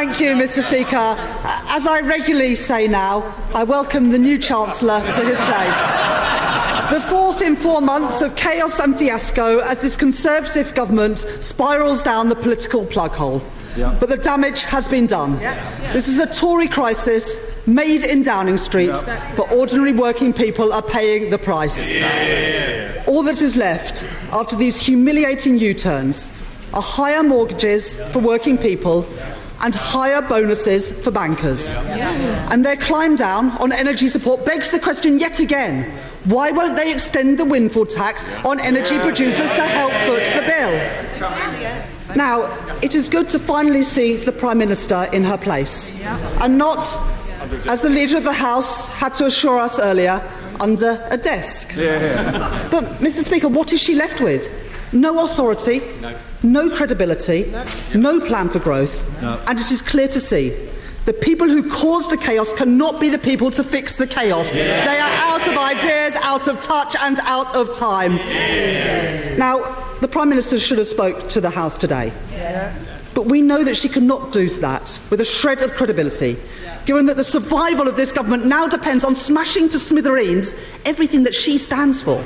Thank you, Mr. Speaker. As I regularly say now, I welcome the new Chancellor to his place. The fourth in 4 months of chaos and fiasco as this Conservative government spirals down the political plug hole. Yeah. But the damage has been done. This is a Tory crisis made in Downing Street, but ordinary working people are paying the price. All that is left after these humiliating U-turns are higher mortgages for working people and higher bonuses for bankers. And their climb down on energy support begs the question yet again, why won't they extend the windfall tax on energy producers to help foot the bill? Now, it is good to finally see the Prime Minister in her place, and not, as the Leader of the House had to assure us earlier, under a desk. But, Mr. Speaker, what is she left with? No authority, no credibility, no plan for growth, and it is clear to see the people who caused the chaos cannot be the people to fix the chaos. They are out of ideas, out of touch, and out of time. Now, the Prime Minister should have spoke to the House today. But we know that she cannot do that with a shred of credibility, given that the survival of this government now depends on smashing to smithereens everything that she stands for.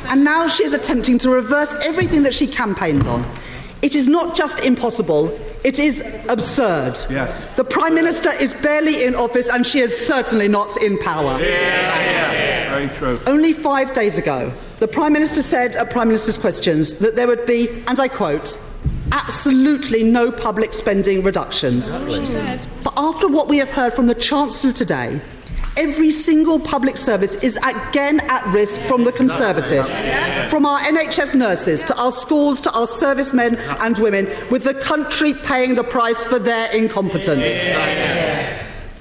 And now she is attempting to reverse everything that she campaigned on. It is not just impossible, it is absurd. The Prime Minister is barely in office and she is certainly not in power. Very true. Only 5 days ago, the Prime Minister said at Prime Minister's Questions that there would be, and I quote, absolutely no public spending reductions. But after what we have heard from the Chancellor today, every single public service is again at risk from the Conservatives. From our NHS nurses to our schools to our servicemen and women, with the country paying the price for their incompetence.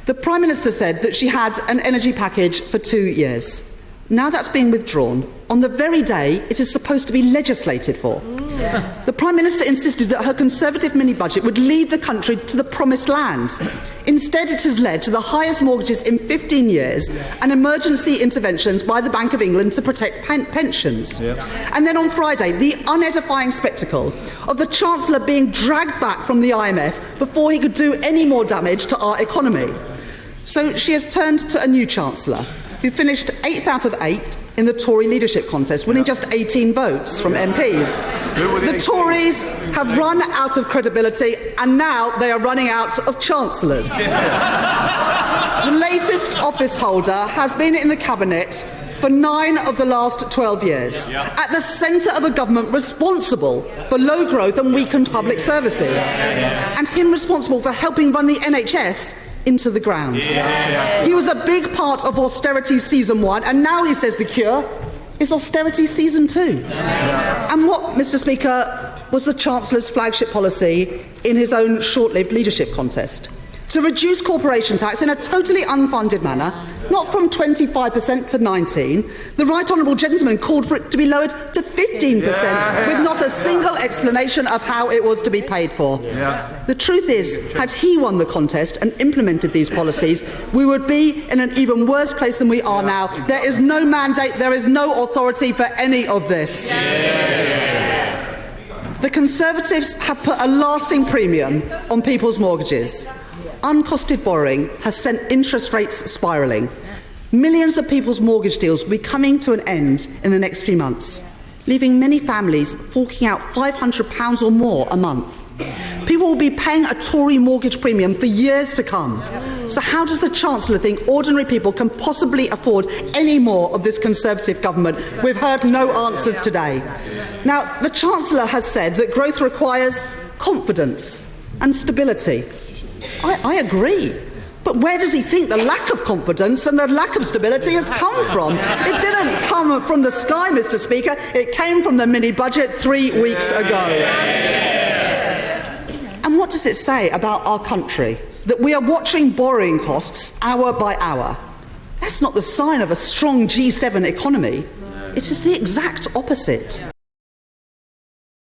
The Prime Minister said that she had an energy package for 2 years. Now that's being withdrawn on the very day it is supposed to be legislated for. The Prime Minister insisted that her Conservative mini-budget would lead the country to the promised land. Instead, it has led to the highest mortgages in 15 years and emergency interventions by the Bank of England to protect pensions. And then on Friday, the unedifying spectacle of the Chancellor being dragged back from the IMF before he could do any more damage to our economy. So she has turned to a new Chancellor, who finished 8th out of 8 in the Tory leadership contest, winning just 18 votes from MPs. The Tories have run out of credibility and now they are running out of chancellors. The latest office holder has been in the Cabinet for 9 of the last 12 years, at the centre of a government responsible for low growth and weakened public services, and him responsible for helping run the NHS into the ground. He was a big part of austerity season 1, and now he says the cure is austerity season 2. And what, Mr. Speaker, was the Chancellor's flagship policy in his own short-lived leadership contest? To reduce corporation tax in a totally unfunded manner, not from 25% to 19%. The Right Honourable Gentleman called for it to be lowered to 15%, with not a single explanation of how it was to be paid for. The truth is, had he won the contest and implemented these policies, we would be in an even worse place than we are now. There is no mandate, there is no authority for any of this. The Conservatives have put a lasting premium on people's mortgages. Uncosted borrowing has sent interest rates spiralling. Millions of people's mortgage deals will be coming to an end in the next few months, leaving many families forking out £500 or more a month. People will be paying a Tory mortgage premium for years to come. So how does the Chancellor think ordinary people can possibly afford any more of this Conservative government? We've heard no answers today. Now, the Chancellor has said that growth requires confidence and stability. I agree. But where does he think the lack of confidence and the lack of stability has come from? It didn't come from the sky, Mr. Speaker. It came from the mini-budget 3 weeks ago. And what does it say about our country? That we are watching borrowing costs hour by hour. That's not the sign of a strong G7 economy. It is the exact opposite.